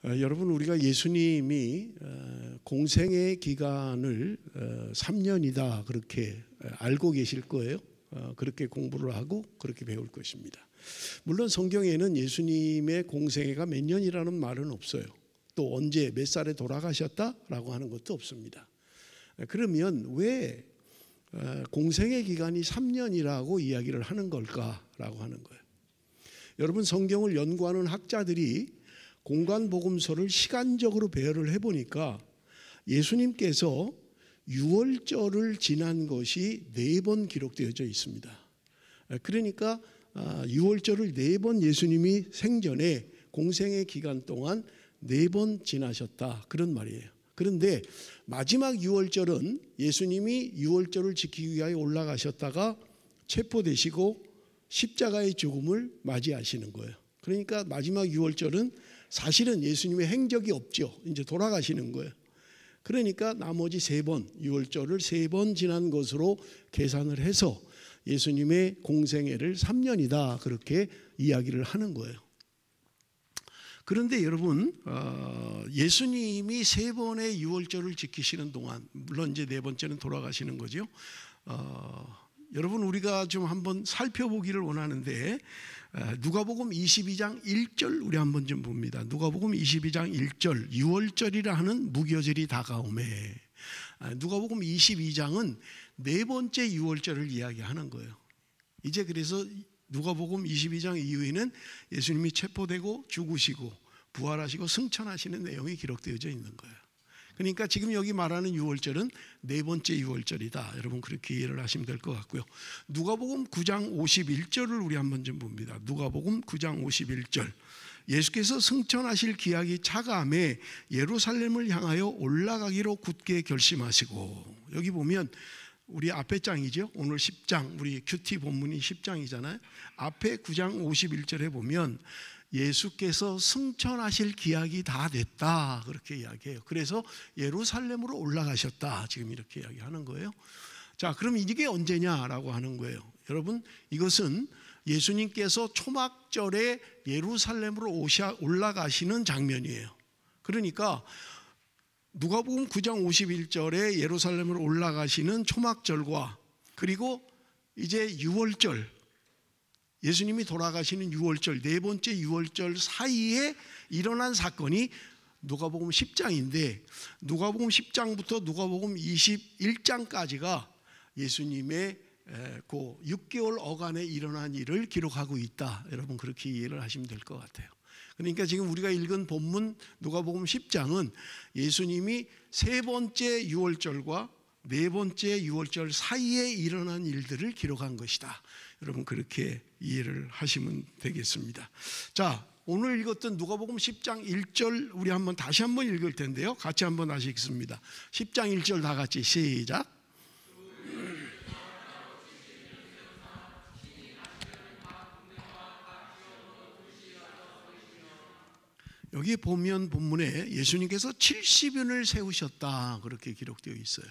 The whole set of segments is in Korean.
여러분, 우리가 예수님이 공생의 기간을 3년이다 그렇게 알고 계실 거예요. 그렇게 공부를 하고 그렇게 배울 것입니다. 물론 성경에는 예수님의 공생애가 몇 년이라는 말은 없어요. 또 언제 몇 살에 돌아가셨다라고 하는 것도 없습니다. 그러면 왜 공생의 기간이 3년이라고 이야기를 하는 걸까라고 하는 거예요. 여러분, 성경을 연구하는 학자들이 공관복음서를 시간적으로 배열을 해보니까 예수님께서 유월절을 지난 것이 4번 기록되어져 있습니다. 그러니까 유월절을 4번 예수님이 생전에 공생의 기간 동안 4번 지나셨다, 그런 말이에요. 그런데 마지막 유월절은 예수님이 유월절을 지키기 위하여 올라가셨다가 체포되시고 십자가의 죽음을 맞이하시는 거예요. 그러니까 마지막 유월절은 사실은 예수님의 행적이 없죠. 이제 돌아가시는 거예요. 그러니까 나머지 3번, 유월절을 3번 지난 것으로 계산을 해서 예수님의 공생애를 3년이다 그렇게 이야기를 하는 거예요. 그런데 여러분, 예수님이 3번의 유월절을 지키시는 동안, 물론 이제 4번째는 돌아가시는 거죠. 여러분, 우리가 좀 한번 살펴보기를 원하는데 누가복음 22장 1절 우리 한번 좀 봅니다. 누가복음 22장 1절, 유월절이라 하는 무교절이 다가오매. 누가복음 22장은 4번째 유월절을 이야기하는 거예요. 이제 그래서 누가복음 22장 이후에는 예수님이 체포되고 죽으시고 부활하시고 승천하시는 내용이 기록되어져 있는 거예요. 그러니까 지금 여기 말하는 유월절은 4번째 유월절이다. 여러분, 그렇게 이해를 하시면 될 것 같고요. 누가복음 9장 51절을 우리 한번 좀 봅니다. 누가복음 9장 51절. 예수께서 승천하실 기약이 차감해 예루살렘을 향하여 올라가기로 굳게 결심하시고, 여기 보면 우리 앞에 장이죠. 오늘 10장, 우리 큐티 본문이 10장이잖아요. 앞에 9장 51절에 보면 예수께서 승천하실 기약이 다 됐다 그렇게 이야기해요. 그래서 예루살렘으로 올라가셨다, 지금 이렇게 이야기하는 거예요. 자, 그럼 이게 언제냐라고 하는 거예요. 여러분, 이것은 예수님께서 초막절에 예루살렘으로 올라가시는 장면이에요. 그러니까 누가복음 9장 51절에 예루살렘으로 올라가시는 초막절과 그리고 이제 유월절, 예수님이 돌아가시는 유월절, 4번째 유월절 사이에 일어난 사건이 누가복음 10장인데 누가복음 10장부터 누가복음 21장까지가 예수님의 그 6개월 어간에 일어난 일을 기록하고 있다. 여러분, 그렇게 이해를 하시면 될 것 같아요. 그러니까 지금 우리가 읽은 본문 누가복음 10장은 예수님이 3번째 유월절과 4번째 유월절 사이에 일어난 일들을 기록한 것이다. 여러분, 그렇게 이해를 하시면 되겠습니다. 자, 오늘 읽었던 누가복음 10장 1절 우리 한번 다시 한번 읽을 텐데요. 같이 한번 다시 읽습니다. 10장 1절 다 같이 시작. 여기 보면 본문에 예수님께서 70인을 세우셨다 그렇게 기록되어 있어요.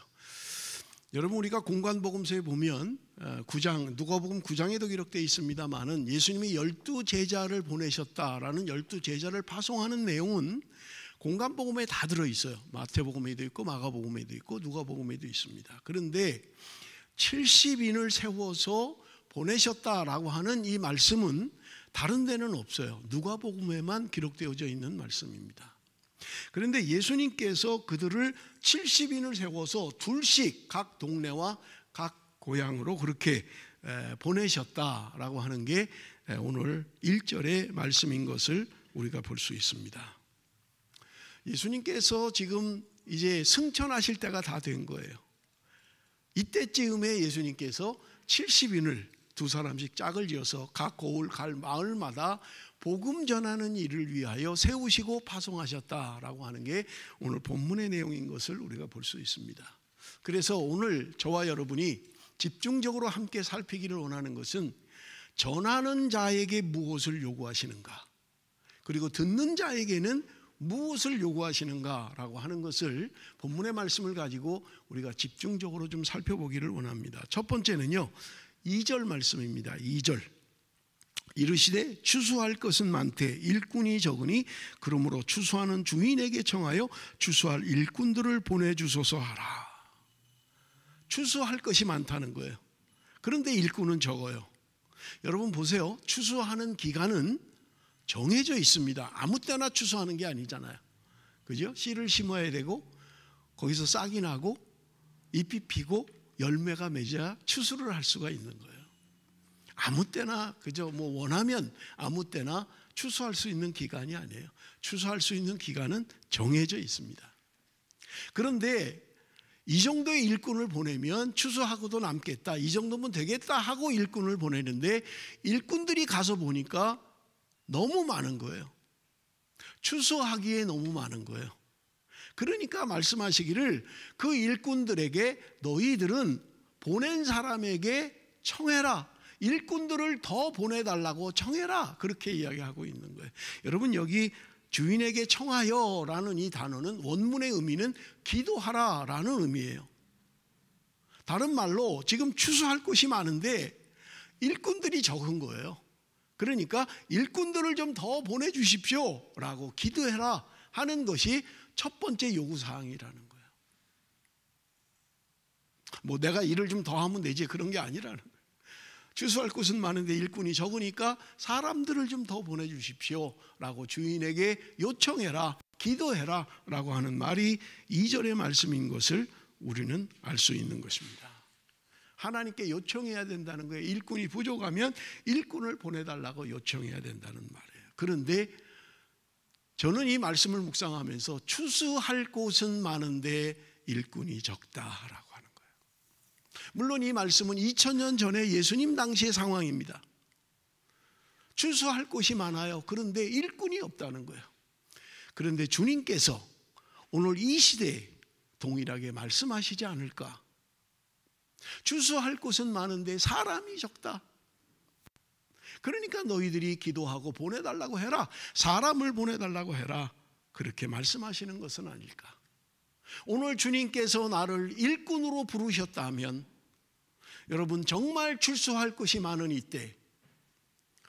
여러분, 우리가 공관복음서에 보면 9장, 누가복음 9장에도 기록되어 있습니다만은 예수님이 12제자를 보내셨다라는 12제자를 파송하는 내용은 공관복음에 다 들어있어요. 마태복음에도 있고 마가복음에도 있고 누가복음에도 있습니다. 그런데 70인을 세워서 보내셨다라고 하는 이 말씀은 다른 데는 없어요. 누가복음에만 기록되어져 있는 말씀입니다. 그런데 예수님께서 그들을 70인을 세워서 둘씩 각 동네와 각 고향으로 그렇게 보내셨다라고 하는 게 오늘 1절의 말씀인 것을 우리가 볼 수 있습니다. 예수님께서 지금 이제 승천하실 때가 다 된 거예요. 이때쯤에 예수님께서 70인을 2사람씩 짝을 지어서 각 고을 갈 마을마다 복음 전하는 일을 위하여 세우시고 파송하셨다라고 하는 게 오늘 본문의 내용인 것을 우리가 볼 수 있습니다. 그래서 오늘 저와 여러분이 집중적으로 함께 살피기를 원하는 것은 전하는 자에게 무엇을 요구하시는가, 그리고 듣는 자에게는 무엇을 요구하시는가라고 하는 것을 본문의 말씀을 가지고 우리가 집중적으로 좀 살펴보기를 원합니다. 첫 번째는요, 2절 말씀입니다. 2절 이르시되 추수할 것은 많되 일꾼이 적으니 그러므로 추수하는 주인에게 청하여 추수할 일꾼들을 보내주소서 하라. 추수할 것이 많다는 거예요. 그런데 일꾼은 적어요. 여러분 보세요. 추수하는 기간은 정해져 있습니다. 아무 때나 추수하는 게 아니잖아요. 그죠? 씨를 심어야 되고 거기서 싹이 나고 잎이 피고 열매가 맺어야 추수를 할 수가 있는 거예요. 아무 때나 그저 뭐 원하면 아무 때나 추수할 수 있는 기간이 아니에요. 추수할 수 있는 기간은 정해져 있습니다. 그런데 이 정도의 일꾼을 보내면 추수하고도 남겠다, 이 정도면 되겠다 하고 일꾼을 보내는데 일꾼들이 가서 보니까 너무 많은 거예요. 추수하기에 너무 많은 거예요. 그러니까 말씀하시기를 그 일꾼들에게 너희들은 보낸 사람에게 청해라. 일꾼들을 더 보내달라고 청해라. 그렇게 이야기하고 있는 거예요. 여러분 여기 주인에게 청하여라는 이 단어는 원문의 의미는 기도하라라는 의미예요. 다른 말로 지금 추수할 곳이 많은데 일꾼들이 적은 거예요. 그러니까 일꾼들을 좀 더 보내주십시오 라고 기도해라 하는 것이 첫 번째 요구사항이라는 거예요. 뭐 내가 일을 좀 더 하면 되지 그런 게 아니라는 거예요. 추수할 곳은 많은데 일꾼이 적으니까 사람들을 좀 더 보내주십시오 라고 주인에게 요청해라, 기도해라 라고 하는 말이 2절의 말씀인 것을 우리는 알 수 있는 것입니다. 하나님께 요청해야 된다는 거예요. 일꾼이 부족하면 일꾼을 보내달라고 요청해야 된다는 말이에요. 그런데 저는 이 말씀을 묵상하면서 추수할 곳은 많은데 일꾼이 적다라고 하는 거예요. 물론 이 말씀은 2000년 전에 예수님 당시의 상황입니다. 추수할 곳이 많아요. 그런데 일꾼이 없다는 거예요. 그런데 주님께서 오늘 이 시대에 동일하게 말씀하시지 않을까? 추수할 곳은 많은데 사람이 적다. 그러니까 너희들이 기도하고 보내달라고 해라. 사람을 보내달라고 해라. 그렇게 말씀하시는 것은 아닐까? 오늘 주님께서 나를 일꾼으로 부르셨다면 여러분 정말 추수할 것이 많은 이때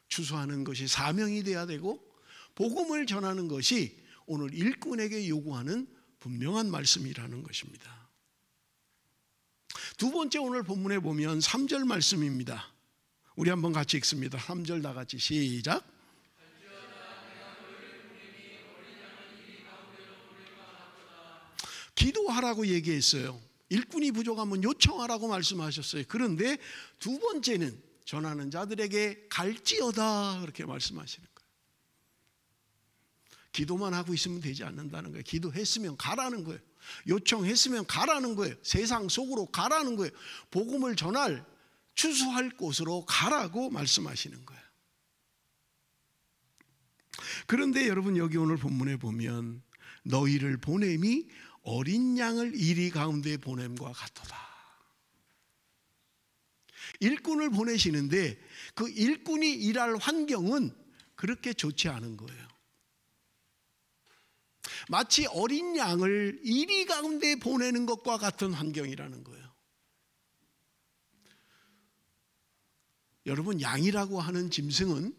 추수하는 것이 사명이 돼야 되고 복음을 전하는 것이 오늘 일꾼에게 요구하는 분명한 말씀이라는 것입니다. 두 번째 오늘 본문에 보면 3절 말씀입니다. 우리 한번 같이 읽습니다. 3절 다 같이 시작. 기도하라고 얘기했어요. 일꾼이 부족하면 요청하라고 말씀하셨어요. 그런데 두 번째는 전하는 자들에게 갈지어다 그렇게 말씀하시는 거예요. 기도만 하고 있으면 되지 않는다는 거예요. 기도했으면 가라는 거예요. 요청했으면 가라는 거예요. 세상 속으로 가라는 거예요. 복음을 전할 추수할 곳으로 가라고 말씀하시는 거예요. 그런데 여러분 여기 오늘 본문에 보면 너희를 보냄이 어린 양을 이리 가운데 보냄과 같도다. 일꾼을 보내시는데 그 일꾼이 일할 환경은 그렇게 좋지 않은 거예요. 마치 어린 양을 이리 가운데 보내는 것과 같은 환경이라는 거예요. 여러분 양이라고 하는 짐승은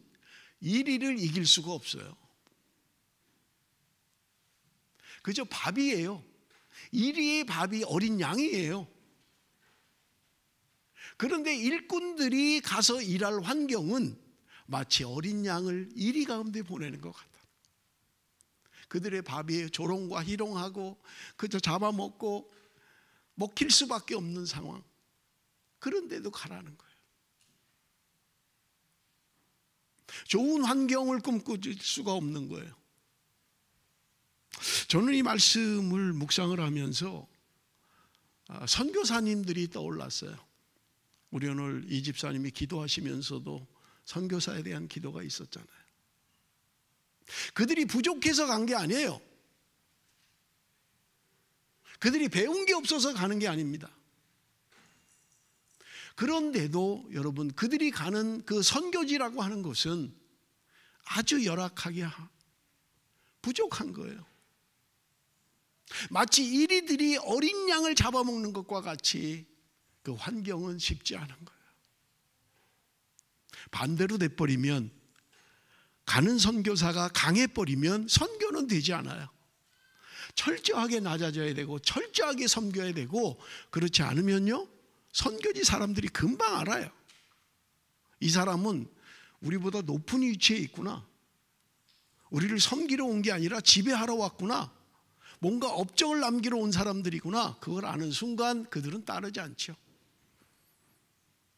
이리를 이길 수가 없어요. 그저 밥이에요. 이리의 밥이 어린 양이에요. 그런데 일꾼들이 가서 일할 환경은 마치 어린 양을 이리 가운데 보내는 것 같아요. 그들의 밥이 조롱과 희롱하고 그저 잡아먹고 먹힐 수밖에 없는 상황. 그런데도 가라는 거예요. 좋은 환경을 꿈꿀 수가 없는 거예요. 저는 이 말씀을 묵상을 하면서 선교사님들이 떠올랐어요. 우리 오늘 이 집사님이 기도하시면서도 선교사에 대한 기도가 있었잖아요. 그들이 부족해서 간 게 아니에요. 그들이 배운 게 없어서 가는 게 아닙니다. 그런데도 여러분 그들이 가는 그 선교지라고 하는 것은 아주 열악하게 부족한 거예요. 마치 이리들이 어린 양을 잡아먹는 것과 같이 그 환경은 쉽지 않은 거예요. 반대로 돼버리면 가는 선교사가 강해버리면 선교는 되지 않아요. 철저하게 낮아져야 되고 철저하게 섬겨야 되고, 그렇지 않으면요 선교지 사람들이 금방 알아요. 이 사람은 우리보다 높은 위치에 있구나, 우리를 섬기러 온 게 아니라 지배하러 왔구나, 뭔가 업적을 남기러 온 사람들이구나. 그걸 아는 순간 그들은 따르지 않죠.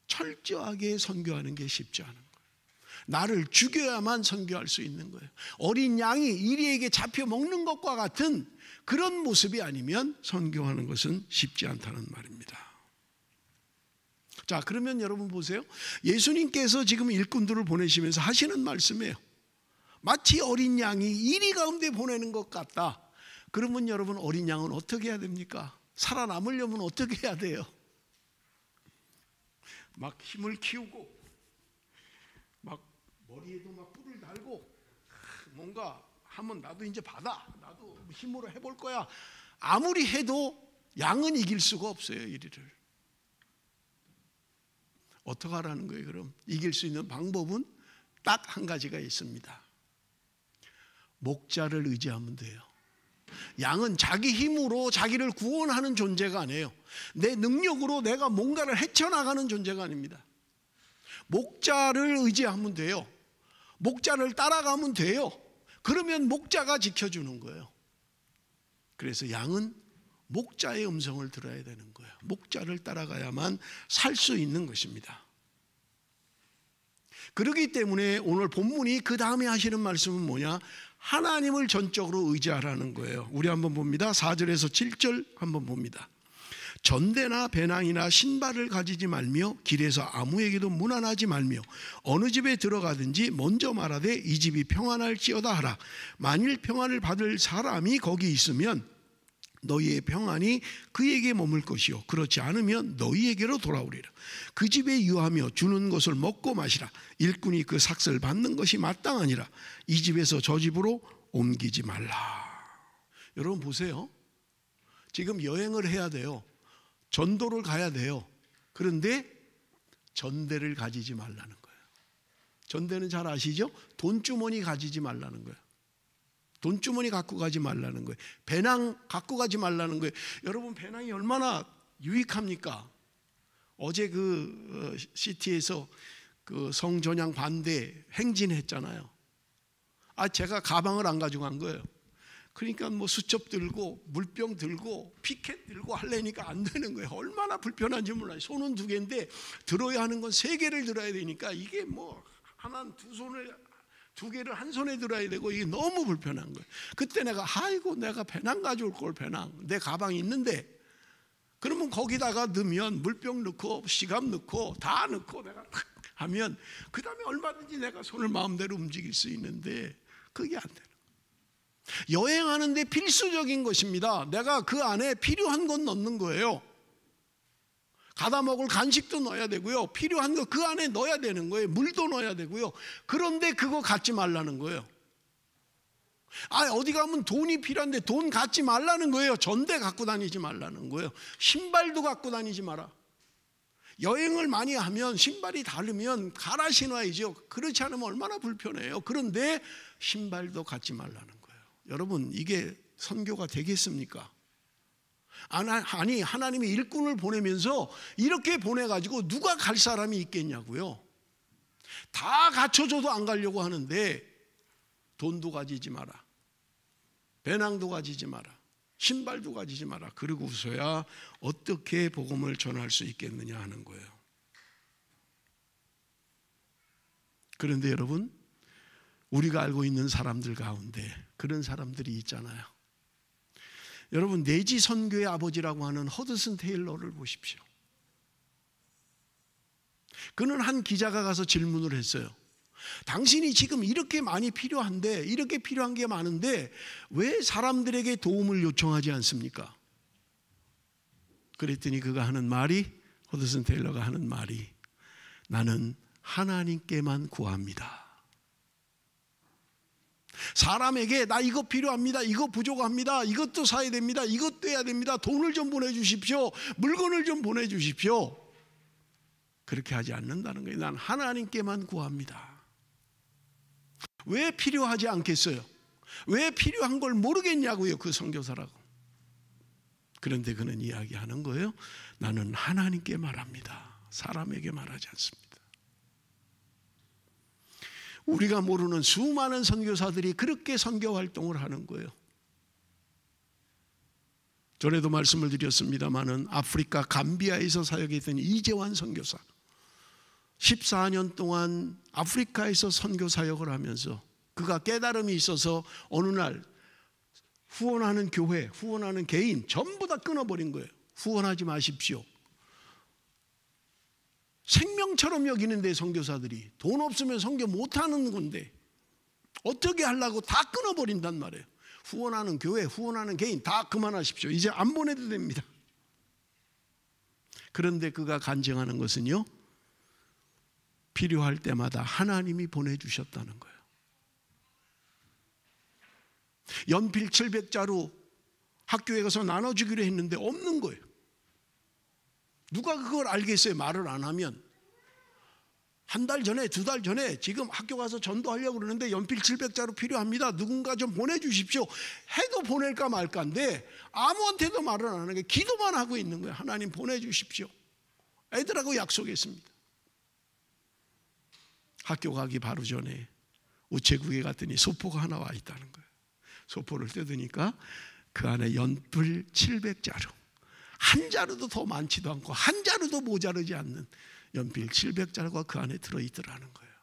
철저하게 선교하는 게 쉽지 않은 거예요. 나를 죽여야만 선교할 수 있는 거예요. 어린 양이 이리에게 잡혀 먹는 것과 같은 그런 모습이 아니면 선교하는 것은 쉽지 않다는 말입니다. 자, 그러면 여러분 보세요. 예수님께서 지금 일꾼들을 보내시면서 하시는 말씀이에요. 마치 어린 양이 이리 가운데 보내는 것 같다. 그러면 여러분, 어린 양은 어떻게 해야 됩니까? 살아남으려면 어떻게 해야 돼요? 막 힘을 키우고 막 머리에도 막 뿔을 달고 뭔가 하면 나도 이제 받아, 나도 힘으로 해볼 거야. 아무리 해도 양은 이길 수가 없어요. 이리를 어떻게 하라는 거예요? 그럼 이길 수 있는 방법은 딱 한 가지가 있습니다. 목자를 의지하면 돼요. 양은 자기 힘으로 자기를 구원하는 존재가 아니에요. 내 능력으로 내가 뭔가를 헤쳐나가는 존재가 아닙니다. 목자를 의지하면 돼요. 목자를 따라가면 돼요. 그러면 목자가 지켜주는 거예요. 그래서 양은 목자의 음성을 들어야 되는 거예요. 목자를 따라가야만 살 수 있는 것입니다. 그렇기 때문에 오늘 본문이 그 다음에 하시는 말씀은 뭐냐? 하나님을 전적으로 의지하라는 거예요. 우리 한번 봅니다. 4절에서 7절 한번 봅니다. 전대나 배낭이나 신발을 가지지 말며 길에서 아무에게도 문안하지 말며 어느 집에 들어가든지 먼저 말하되 이 집이 평안할지어다 하라. 만일 평안을 받을 사람이 거기 있으면 너희의 평안이 그에게 머물 것이요 그렇지 않으면 너희에게로 돌아오리라. 그 집에 유하며 주는 것을 먹고 마시라. 일꾼이 그 삭슬 받는 것이 마땅하니라. 이 집에서 저 집으로 옮기지 말라. 여러분 보세요. 지금 여행을 해야 돼요. 전도를 가야 돼요. 그런데 전대를 가지지 말라는 거예요. 전대는 잘 아시죠? 돈주머니 가지지 말라는 거예요. 돈주머니 갖고 가지 말라는 거예요. 배낭 갖고 가지 말라는 거예요. 여러분, 배낭이 얼마나 유익합니까? 어제 그 시티에서 그 성전향 반대 행진했잖아요. 제가 가방을 안 가지고 간 거예요. 그러니까 뭐 수첩 들고 물병 들고 피켓 들고 하려니까 안 되는 거예요. 얼마나 불편한지 몰라요. 손은 2개인데 들어야 하는 건 3개를 들어야 되니까 이게 뭐 하나 두 손을 2개를 한 손에 들어야 되고 이게 너무 불편한 거예요. 그때 내가 내가 배낭 가져올 걸, 배낭 내 가방이 있는데, 그러면 거기다가 넣으면 물병 넣고 시감 넣고 다 넣고 내가 탁 하면 그 다음에 얼마든지 내가 손을 마음대로 움직일 수 있는데 그게 안 되는 거예요. 여행하는데 필수적인 것입니다. 내가 그 안에 필요한 건 넣는 거예요. 가다 먹을 간식도 넣어야 되고요. 필요한 거 그 안에 넣어야 되는 거예요. 물도 넣어야 되고요. 그런데 그거 갖지 말라는 거예요. 어디 가면 돈이 필요한데 돈 갖지 말라는 거예요. 전대 갖고 다니지 말라는 거예요. 신발도 갖고 다니지 마라. 여행을 많이 하면 신발이 다르면 갈아 신어야죠. 그렇지 않으면 얼마나 불편해요. 그런데 신발도 갖지 말라는 거예요. 여러분, 이게 선교가 되겠습니까? 아니, 하나님이 일꾼을 보내면서 이렇게 보내가지고 누가 갈 사람이 있겠냐고요. 다 갖춰줘도 안 가려고 하는데 돈도 가지지 마라, 배낭도 가지지 마라, 신발도 가지지 마라. 그러고서야 어떻게 복음을 전할 수 있겠느냐 하는 거예요. 그런데 여러분, 우리가 알고 있는 사람들 가운데 그런 사람들이 있잖아요. 여러분, 내지 선교의 아버지라고 하는 허드슨 테일러를 보십시오. 그는 한 기자가 가서 질문을 했어요. 당신이 지금 이렇게 많이 필요한데, 이렇게 필요한 게 많은데 왜 사람들에게 도움을 요청하지 않습니까? 그랬더니 그가 하는 말이, 허드슨 테일러가 하는 말이, 나는 하나님께만 구합니다. 사람에게 나 이거 필요합니다, 이거 부족합니다, 이것도 사야 됩니다, 이것도 해야 됩니다, 돈을 좀 보내주십시오, 물건을 좀 보내주십시오, 그렇게 하지 않는다는 거예요. 난 하나님께만 구합니다. 왜 필요하지 않겠어요? 왜 필요한 걸 모르겠냐고요, 그 선교사라고. 그런데 그는 이야기하는 거예요. 나는 하나님께 말합니다. 사람에게 말하지 않습니다. 우리가 모르는 수많은 선교사들이 그렇게 선교 활동을 하는 거예요. 전에도 말씀을 드렸습니다마는 아프리카 감비아에서 사역했던 이재환 선교사, 14년 동안 아프리카에서 선교 사역을 하면서 그가 깨달음이 있어서 어느 날 후원하는 교회, 후원하는 개인 전부 다 끊어버린 거예요. 후원하지 마십시오. 생명처럼 여기는데 선교사들이 돈 없으면 선교 못하는 건데 어떻게 하려고 다 끊어버린단 말이에요. 후원하는 교회, 후원하는 개인 다 그만하십시오. 이제 안 보내도 됩니다. 그런데 그가 간증하는 것은요, 필요할 때마다 하나님이 보내주셨다는 거예요. 연필 700자루 학교에 가서 나눠주기로 했는데 없는 거예요. 누가 그걸 알겠어요? 말을 안 하면. 한 달 전에, 두 달 전에 지금 학교 가서 전도하려고 그러는데 연필 700자루 필요합니다. 누군가 좀 보내주십시오. 해도 보낼까 말까인데 아무한테도 말을 안 하는 게 기도만 하고 있는 거예요. 하나님 보내주십시오. 애들하고 약속했습니다. 학교 가기 바로 전에 우체국에 갔더니 소포가 하나 와 있다는 거예요. 소포를 뜯으니까 그 안에 연필 700자루, 한 자루도 더 많지도 않고 한 자루도 모자르지 않는 연필 700자루가 그 안에 들어있더라는 거예요.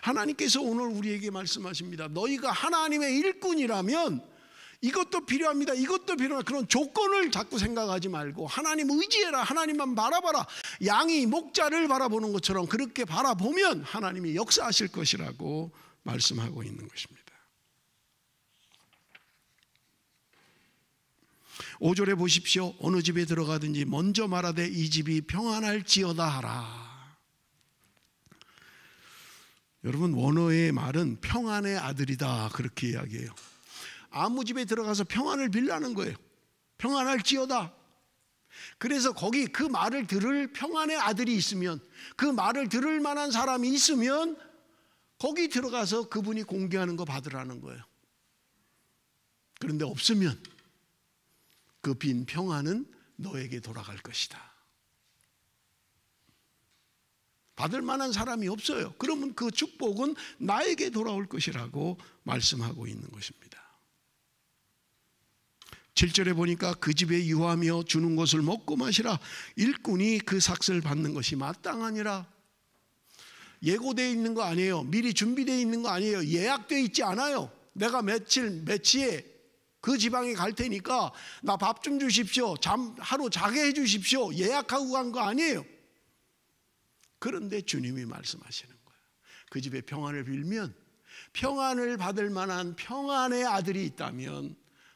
하나님께서 오늘 우리에게 말씀하십니다. 너희가 하나님의 일꾼이라면 이것도 필요합니다, 이것도 필요합니다, 그런 조건을 자꾸 생각하지 말고 하나님 의지해라, 하나님만 바라봐라. 양이 목자를 바라보는 것처럼 그렇게 바라보면 하나님이 역사하실 것이라고 말씀하고 있는 것입니다. 5절에 보십시오. 어느 집에 들어가든지 먼저 말하되 이 집이 평안할지어다 하라. 여러분, 원어의 말은 평안의 아들이다 그렇게 이야기해요. 아무 집에 들어가서 평안을 빌라는 거예요. 평안할지어다. 그래서 거기 그 말을 들을 평안의 아들이 있으면, 그 말을 들을 만한 사람이 있으면 거기 들어가서 그분이 공개하는 거 받으라는 거예요. 그런데 없으면 그 빈 평안은 너에게 돌아갈 것이다. 받을 만한 사람이 없어요. 그러면 그 축복은 나에게 돌아올 것이라고 말씀하고 있는 것입니다. 7절에 보니까 그 집에 유하며 주는 것을 먹고 마시라. 일꾼이 그 삭슬 받는 것이 마땅하니라. 예고되어 있는 거 아니에요. 미리 준비되어 있는 거 아니에요. 예약되어 있지 않아요. 내가 며칠 며칠에 그 지방에 갈 테니까 나 밥 좀 주십시오, 하루 자게 해 주십시오, 예약하고 간 거 아니에요. 그런데 주님이 말씀하시는 거예요. 그 집에 평안을 빌면, 평안을 받을 만한 평안의 아들이 있다면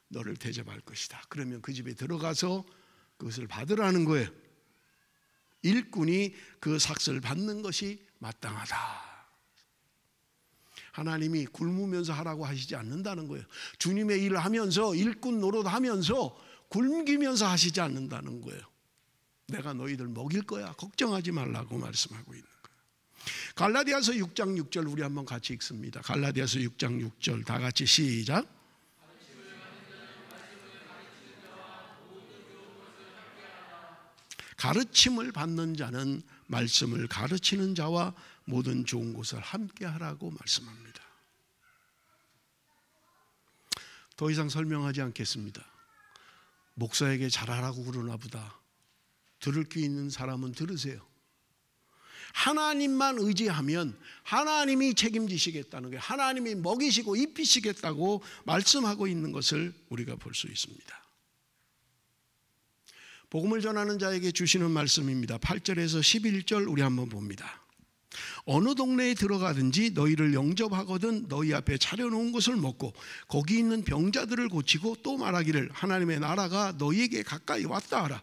너를 대접할 것이다. 그러면 그 집에 들어가서 그것을 받으라는 거예요. 일꾼이 그 삭슬 받는 것이 마땅하다. 하나님이 굶으면서 하라고 하시지 않는다는 거예요. 주님의 일을 하면서, 일꾼 노릇하면서 굶기면서 하시지 않는다는 거예요. 내가 너희들 먹일 거야, 걱정하지 말라고 말씀하고 있는 거예요. 갈라디아서 6장 6절 우리 한번 같이 읽습니다. 갈라디아서 6장 6절 다 같이 시작. 가르침을 받는 자는 말씀을 가르치는 자와 모든 좋은 것을 함께 하라고 말씀합니다. 더 이상 설명하지 않겠습니다. 목사에게 잘하라고 그러나 보다. 들을 귀 있는 사람은 들으세요. 하나님만 의지하면 하나님이 책임지시겠다는 거예요. 하나님이 먹이시고 입히시겠다고 말씀하고 있는 것을 우리가 볼 수 있습니다. 복음을 전하는 자에게 주시는 말씀입니다. 8절에서 11절 우리 한번 봅니다. 어느 동네에 들어가든지 너희를 영접하거든 너희 앞에 차려놓은 것을 먹고 거기 있는 병자들을 고치고 또 말하기를 하나님의 나라가 너희에게 가까이 왔다 하라.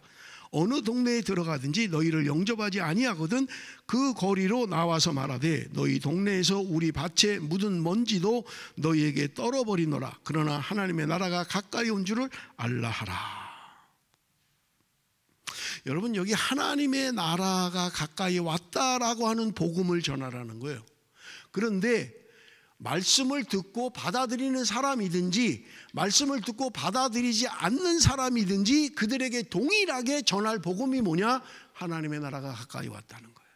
어느 동네에 들어가든지 너희를 영접하지 아니하거든 그 거리로 나와서 말하되 너희 동네에서 우리 밭에 묻은 먼지도 너희에게 떨어버리노라. 그러나 하나님의 나라가 가까이 온 줄을 알라 하라. 여러분, 여기 하나님의 나라가 가까이 왔다라고 하는 복음을 전하라는 거예요. 그런데 말씀을 듣고 받아들이는 사람이든지 말씀을 듣고 받아들이지 않는 사람이든지 그들에게 동일하게 전할 복음이 뭐냐? 하나님의 나라가 가까이 왔다는 거예요.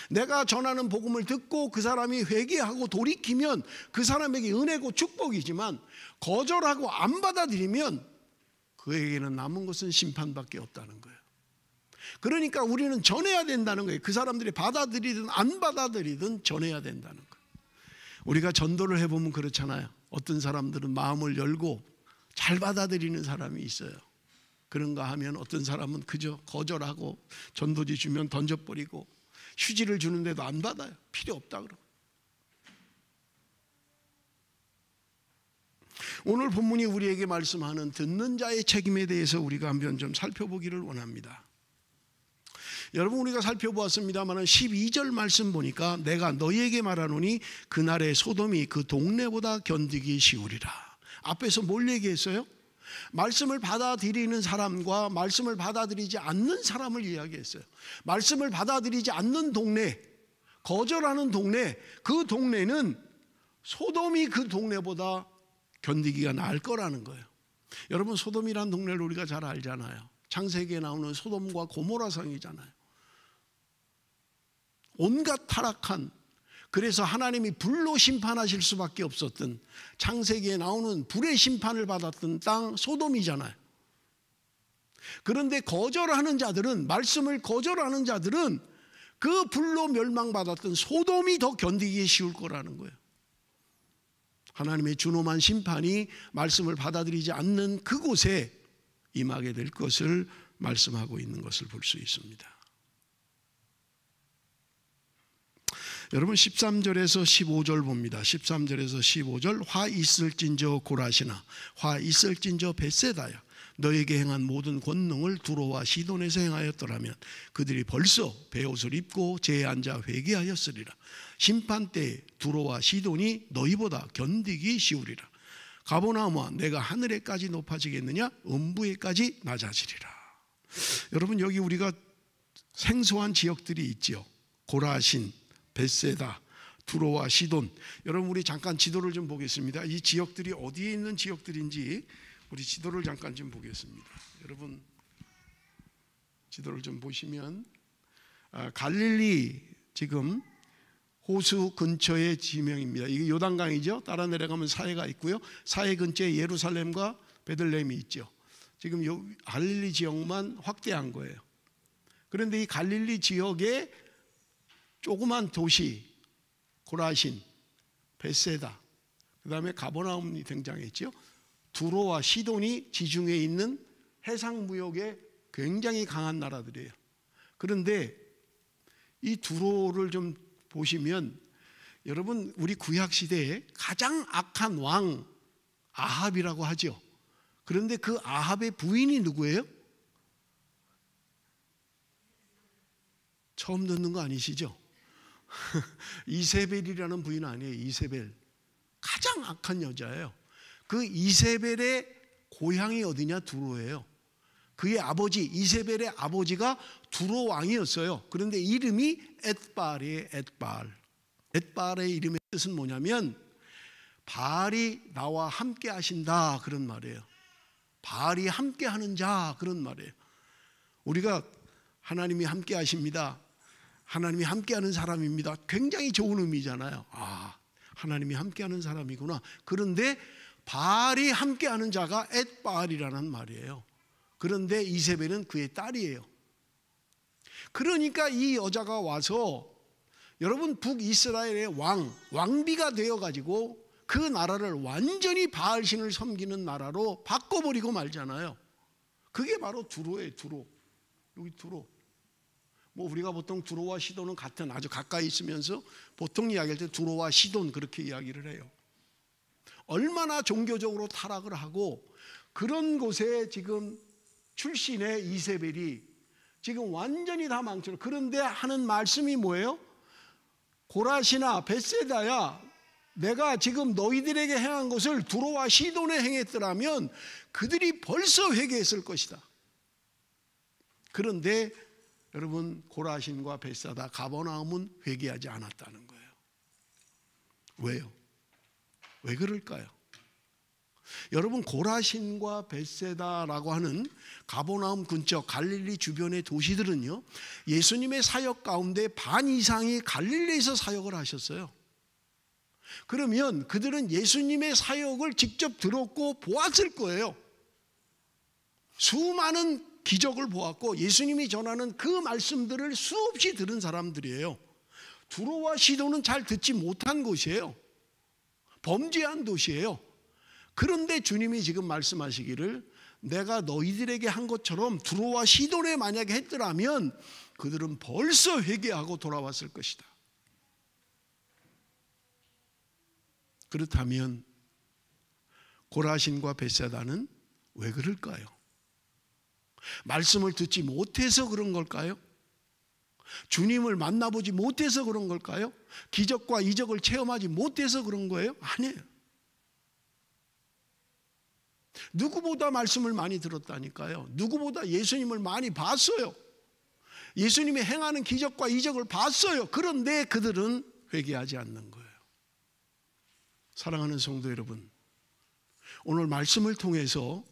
내가 전하는 복음을 듣고 그 사람이 회개하고 돌이키면 그 사람에게 은혜고 축복이지만, 거절하고 안 받아들이면 그에게는 남은 것은 심판밖에 없다는 거예요. 그러니까 우리는 전해야 된다는 거예요. 그 사람들이 받아들이든 안 받아들이든 전해야 된다는 거예요. 우리가 전도를 해보면 그렇잖아요. 어떤 사람들은 마음을 열고 잘 받아들이는 사람이 있어요. 그런가 하면 어떤 사람은 그저 거절하고 전도지 주면 던져버리고 휴지를 주는데도 안 받아요. 필요 없다 그러고. 오늘 본문이 우리에게 말씀하는 듣는 자의 책임에 대해서 우리가 한번 좀 살펴보기를 원합니다. 여러분, 우리가 살펴보았습니다만 12절 말씀 보니까 내가 너희에게 말하노니 그날의 소돔이 그 동네보다 견디기 쉬우리라. 앞에서 뭘 얘기했어요? 말씀을 받아들이는 사람과 말씀을 받아들이지 않는 사람을 이야기했어요. 말씀을 받아들이지 않는 동네, 거절하는 동네, 그 동네는 소돔이 그 동네보다 견디기가 나을 거라는 거예요. 여러분, 소돔이라는 동네를 우리가 잘 알잖아요. 창세기에 나오는 소돔과 고모라 성이잖아요. 온갖 타락한, 그래서 하나님이 불로 심판하실 수밖에 없었던, 창세기에 나오는 불의 심판을 받았던 땅 소돔이잖아요. 그런데 거절하는 자들은, 말씀을 거절하는 자들은 그 불로 멸망받았던 소돔이 더 견디기 쉬울 거라는 거예요. 하나님의 준엄한 심판이 말씀을 받아들이지 않는 그곳에 임하게 될 것을 말씀하고 있는 것을 볼 수 있습니다. 여러분, 13절에서 15절 봅니다. 13절에서 15절, 화 있을진저 고라시나 화 있을진저 벳세다야, 너에게 행한 모든 권능을 두로와 시돈에서 행하였더라면 그들이 벌써 베옷을 입고 제에 앉아 회개하였으리라. 심판 때에 두로와 시돈이 너희보다 견디기 쉬우리라. 가버나움아, 내가 하늘에까지 높아지겠느냐? 음부에까지 낮아지리라. 여러분, 여기 우리가 생소한 지역들이 있죠. 고라신, 벳세다, 두로와 시돈. 여러분, 우리 잠깐 지도를 좀 보겠습니다. 이 지역들이 어디에 있는 지역들인지 우리 지도를 잠깐 좀 보겠습니다. 여러분, 지도를 좀 보시면 갈릴리 지금 호수 근처의 지명입니다. 이게 요단강이죠. 따라 내려가면 사해가 있고요. 사해 근처에 예루살렘과 베들레헴이 있죠. 지금 요 갈릴리 지역만 확대한 거예요. 그런데 이 갈릴리 지역에 조그만 도시 고라신, 벳세다, 그 다음에 가버나움이 등장했죠. 두로와 시돈이 지중해에 있는 해상무역에 굉장히 강한 나라들이에요. 그런데 이 두로를 좀 보시면, 여러분, 우리 구약시대에 가장 악한 왕 아합이라고 하죠. 그런데 그 아합의 부인이 누구예요? 처음 듣는 거 아니시죠? 이세벨이라는 부인 아니에요. 이세벨, 가장 악한 여자예요. 그 이세벨의 고향이 어디냐? 두로예요. 그의 아버지, 이세벨의 아버지가 두로 왕이었어요. 그런데 이름이 엣발이에요. 엣발. 엣발의 이름의 뜻은 뭐냐면 바알이 나와 함께 하신다, 그런 말이에요. 바알이 함께 하는 자, 그런 말이에요. 우리가 하나님이 함께 하십니다, 하나님이 함께하는 사람입니다, 굉장히 좋은 의미잖아요. 아, 하나님이 함께하는 사람이구나. 그런데 바알이 함께하는 자가 엣바알이라는 말이에요. 그런데 이세벨은 그의 딸이에요. 그러니까 이 여자가 와서, 여러분, 북이스라엘의 왕비가 되어가지고 그 나라를 완전히 바알신을 섬기는 나라로 바꿔버리고 말잖아요. 그게 바로 두로예요. 두로. 여기 두로. 뭐 우리가 보통 두로와 시돈은 같은, 아주 가까이 있으면서 보통 이야기할 때 두로와 시돈 그렇게 이야기를 해요. 얼마나 종교적으로 타락을 하고, 그런 곳에 지금 출신의 이세벨이 지금 완전히 다 망쳐. 그런데 하는 말씀이 뭐예요? 고라시나 벳세다야, 내가 지금 너희들에게 행한 것을 두로와 시돈에 행했더라면 그들이 벌써 회개했을 것이다. 그런데 여러분, 고라신과 벳사다, 가버나움은 회개하지 않았다는 거예요. 왜요? 왜 그럴까요? 여러분, 고라신과 벳세다라고 하는 가버나움 근처 갈릴리 주변의 도시들은요, 예수님의 사역 가운데 반 이상이 갈릴리에서 사역을 하셨어요. 그러면 그들은 예수님의 사역을 직접 들었고 보았을 거예요. 수많은 기적을 보았고 예수님이 전하는 그 말씀들을 수없이 들은 사람들이에요. 두로와 시도는 잘 듣지 못한 곳이에요. 범죄한 도시예요. 그런데 주님이 지금 말씀하시기를, 내가 너희들에게 한 것처럼 두로와 시돈에 만약에 했더라면 그들은 벌써 회개하고 돌아왔을 것이다. 그렇다면 고라신과 벳사다는 왜 그럴까요? 말씀을 듣지 못해서 그런 걸까요? 주님을 만나보지 못해서 그런 걸까요? 기적과 이적을 체험하지 못해서 그런 거예요? 아니에요. 누구보다 말씀을 많이 들었다니까요. 누구보다 예수님을 많이 봤어요. 예수님이 행하는 기적과 이적을 봤어요. 그런데 그들은 회개하지 않는 거예요. 사랑하는 성도 여러분, 오늘 말씀을 통해서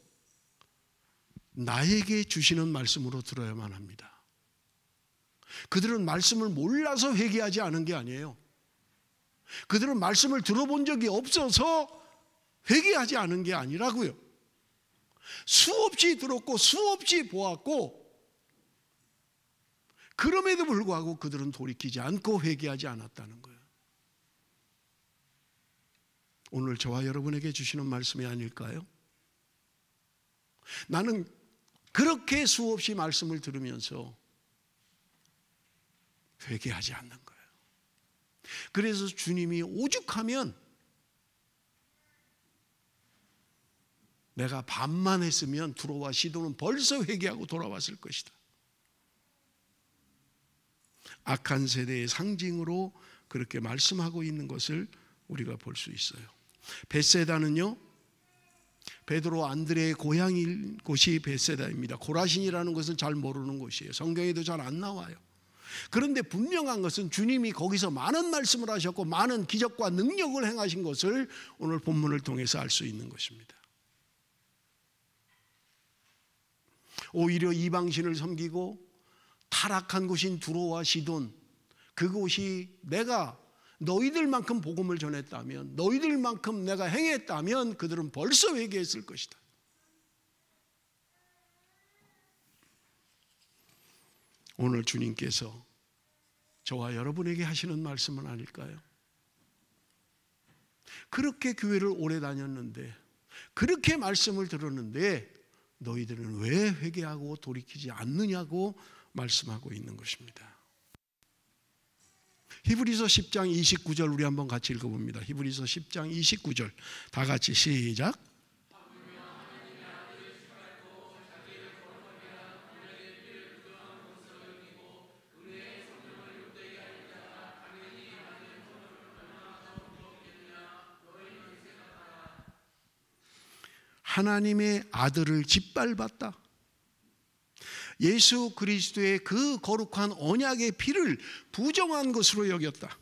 나에게 주시는 말씀으로 들어야만 합니다. 그들은 말씀을 몰라서 회개하지 않은 게 아니에요. 그들은 말씀을 들어본 적이 없어서 회개하지 않은 게 아니라고요. 수없이 들었고 수없이 보았고, 그럼에도 불구하고 그들은 돌이키지 않고 회개하지 않았다는 거예요. 오늘 저와 여러분에게 주시는 말씀이 아닐까요? 나는 그렇게 수없이 말씀을 들으면서 회개하지 않는 거예요. 그래서 주님이 오죽하면 내가 반만 했으면 두로와 시도는 벌써 회개하고 돌아왔을 것이다. 악한 세대의 상징으로 그렇게 말씀하고 있는 것을 우리가 볼 수 있어요. 벳세다는요, 베드로 안드레의 고향인 곳이 벳세다입니다. 고라신이라는 것은 잘 모르는 곳이에요. 성경에도 잘 안 나와요. 그런데 분명한 것은 주님이 거기서 많은 말씀을 하셨고 많은 기적과 능력을 행하신 것을 오늘 본문을 통해서 알 수 있는 것입니다. 오히려 이방신을 섬기고 타락한 곳인 두로와 시돈, 그곳이 내가 너희들만큼 복음을 전했다면, 너희들만큼 내가 행했다면 그들은 벌써 회개했을 것이다. 오늘 주님께서 저와 여러분에게 하시는 말씀은 아닐까요? 그렇게 교회를 오래 다녔는데, 그렇게 말씀을 들었는데 너희들은 왜 회개하고 돌이키지 않느냐고 말씀하고 있는 것입니다. 히브리서 10장 29절 우리 한번 같이 읽어봅니다. 히브리서 10장 29절 다 같이 시작. 하나님의 아들을 짓밟았다. 예수 그리스도의 그 거룩한 언약의 피를 부정한 것으로 여겼다.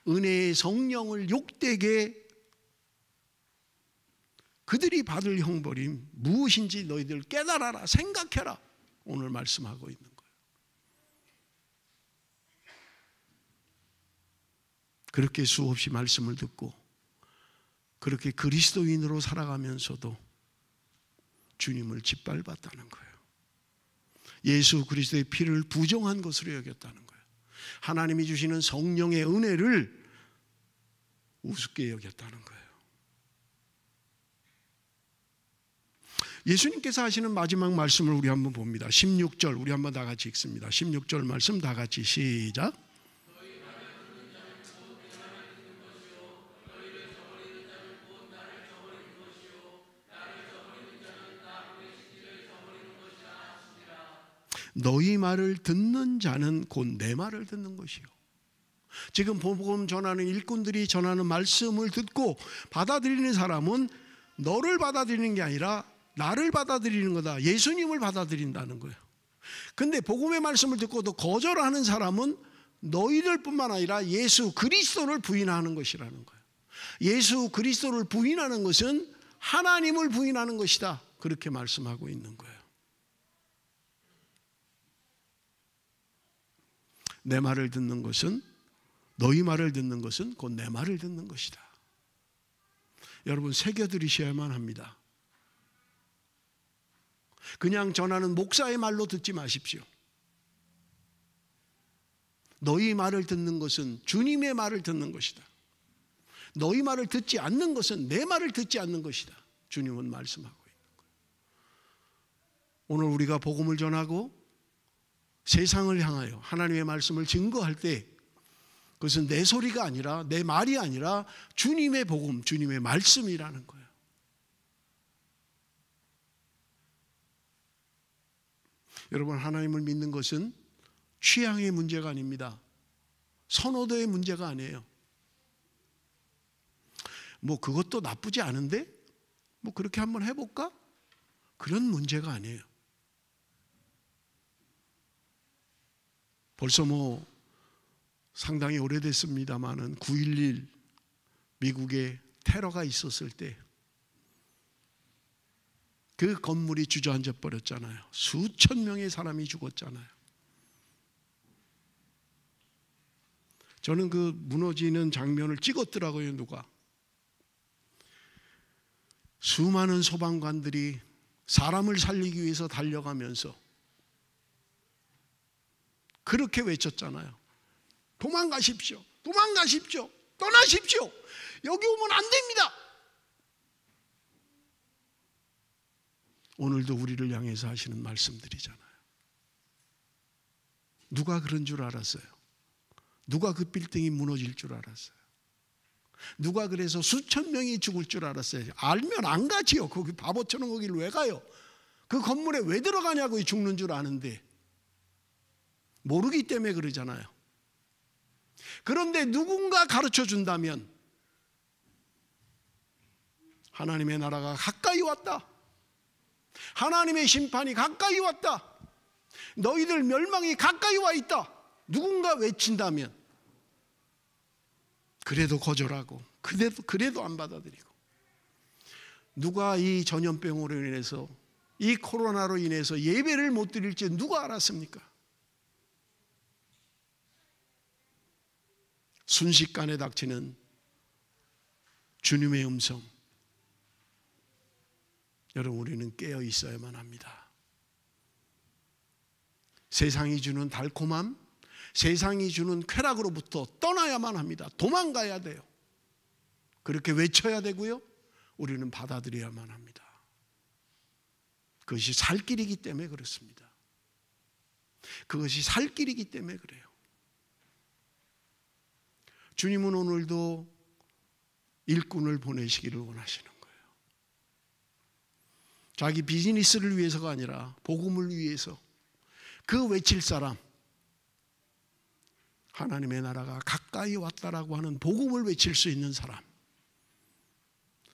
은혜의 성령을 욕되게 그들이 받을 형벌이 무엇인지 너희들 깨달아라, 생각해라. 오늘 말씀하고 있는 거예요. 그렇게 수없이 말씀을 듣고 그렇게 그리스도인으로 살아가면서도 주님을 짓밟았다는 거예요. 예수 그리스도의 피를 부정한 것으로 여겼다는 거예요. 하나님이 주시는 성령의 은혜를 우습게 여겼다는 거예요. 예수님께서 하시는 마지막 말씀을 우리 한번 봅니다. 16절 우리 한번 다 같이 읽습니다. 16절 말씀 다 같이 시작. 너희 말을 듣는 자는 곧 내 말을 듣는 것이요. 지금 복음 전하는 일꾼들이 전하는 말씀을 듣고 받아들이는 사람은 너를 받아들이는 게 아니라 나를 받아들이는 거다. 예수님을 받아들인다는 거예요. 근데 복음의 말씀을 듣고도 거절하는 사람은 너희들뿐만 아니라 예수 그리스도를 부인하는 것이라는 거예요. 예수 그리스도를 부인하는 것은 하나님을 부인하는 것이다. 그렇게 말씀하고 있는 거예요. 내 말을 듣는 것은, 너희 말을 듣는 것은 곧 내 말을 듣는 것이다. 여러분, 새겨들이셔야만 합니다. 그냥 전하는 목사의 말로 듣지 마십시오. 너희 말을 듣는 것은 주님의 말을 듣는 것이다. 너희 말을 듣지 않는 것은 내 말을 듣지 않는 것이다. 주님은 말씀하고 있는 거예요. 오늘 우리가 복음을 전하고 세상을 향하여 하나님의 말씀을 증거할 때 그것은 내 소리가 아니라, 내 말이 아니라 주님의 복음, 주님의 말씀이라는 거예요. 여러분, 하나님을 믿는 것은 취향의 문제가 아닙니다. 선호도의 문제가 아니에요. 뭐 그것도 나쁘지 않은데 뭐 그렇게 한번 해볼까? 그런 문제가 아니에요. 벌써 뭐 상당히 오래됐습니다마는 9.11 미국에 테러가 있었을 때 그 건물이 주저앉아 버렸잖아요. 수천 명의 사람이 죽었잖아요. 저는 그 무너지는 장면을 찍었더라고요, 누가. 수많은 소방관들이 사람을 살리기 위해서 달려가면서 그렇게 외쳤잖아요. 도망가십시오. 도망가십시오. 떠나십시오. 여기 오면 안 됩니다. 오늘도 우리를 향해서 하시는 말씀들이잖아요. 누가 그런 줄 알았어요? 누가 그 빌딩이 무너질 줄 알았어요? 누가 그래서 수천 명이 죽을 줄 알았어요? 알면 안 가지요. 거기 바보처럼 거기를 왜 가요? 그 건물에 왜 들어가냐고. 죽는 줄 아는데 모르기 때문에 그러잖아요. 그런데 누군가 가르쳐 준다면 하나님의 나라가 가까이 왔다. 하나님의 심판이 가까이 왔다. 너희들 멸망이 가까이 와 있다. 누군가 외친다면 그래도 거절하고 그래도 안 받아들이고, 누가 이 전염병으로 인해서, 이 코로나로 인해서 예배를 못 드릴지 누가 알았습니까? 순식간에 닥치는 주님의 음성, 여러분, 우리는 깨어 있어야만 합니다. 세상이 주는 달콤함, 세상이 주는 쾌락으로부터 떠나야만 합니다. 도망가야 돼요. 그렇게 외쳐야 되고요, 우리는 받아들여야만 합니다. 그것이 살 길이기 때문에 그렇습니다. 그것이 살 길이기 때문에 그래요. 주님은 오늘도 일꾼을 보내시기를 원하시는 거예요. 자기 비즈니스를 위해서가 아니라 복음을 위해서 그 외칠 사람, 하나님의 나라가 가까이 왔다라고 하는 복음을 외칠 수 있는 사람.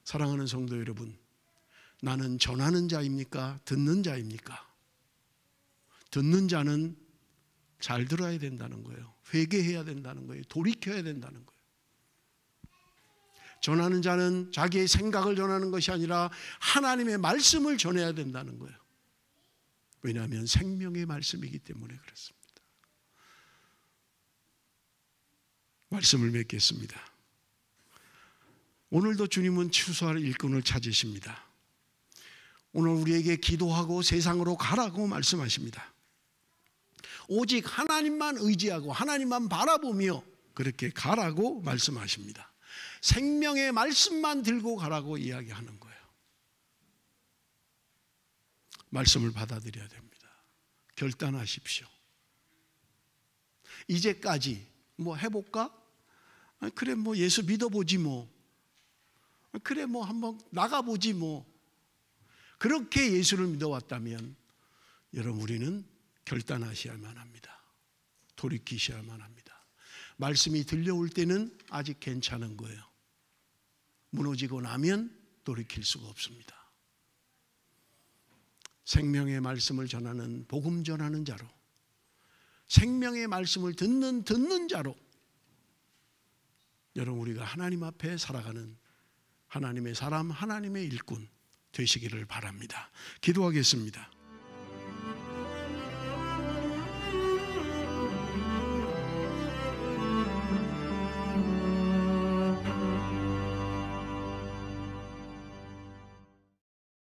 사랑하는 성도 여러분, 나는 전하는 자입니까? 듣는 자입니까? 듣는 자는 잘 들어야 된다는 거예요. 회개해야 된다는 거예요. 돌이켜야 된다는 거예요. 전하는 자는 자기의 생각을 전하는 것이 아니라 하나님의 말씀을 전해야 된다는 거예요. 왜냐하면 생명의 말씀이기 때문에 그렇습니다. 말씀을 맺겠습니다. 오늘도 주님은 추수할 일꾼을 찾으십니다. 오늘 우리에게 기도하고 세상으로 가라고 말씀하십니다. 오직 하나님만 의지하고 하나님만 바라보며 그렇게 가라고 말씀하십니다. 생명의 말씀만 들고 가라고 이야기하는 거예요. 말씀을 받아들여야 됩니다. 결단하십시오. 이제까지 뭐 해볼까? 그래 뭐 예수 믿어보지 뭐. 그래 뭐 한번 나가보지 뭐. 그렇게 예수를 믿어왔다면 여러분, 우리는 결단하셔야만 합니다. 돌이키셔야만 합니다. 말씀이 들려올 때는 아직 괜찮은 거예요. 무너지고 나면 돌이킬 수가 없습니다. 생명의 말씀을 전하는 복음 전하는 자로, 생명의 말씀을 듣는 자로 여러분 우리가 하나님 앞에 살아가는 하나님의 사람, 하나님의 일꾼 되시기를 바랍니다. 기도하겠습니다.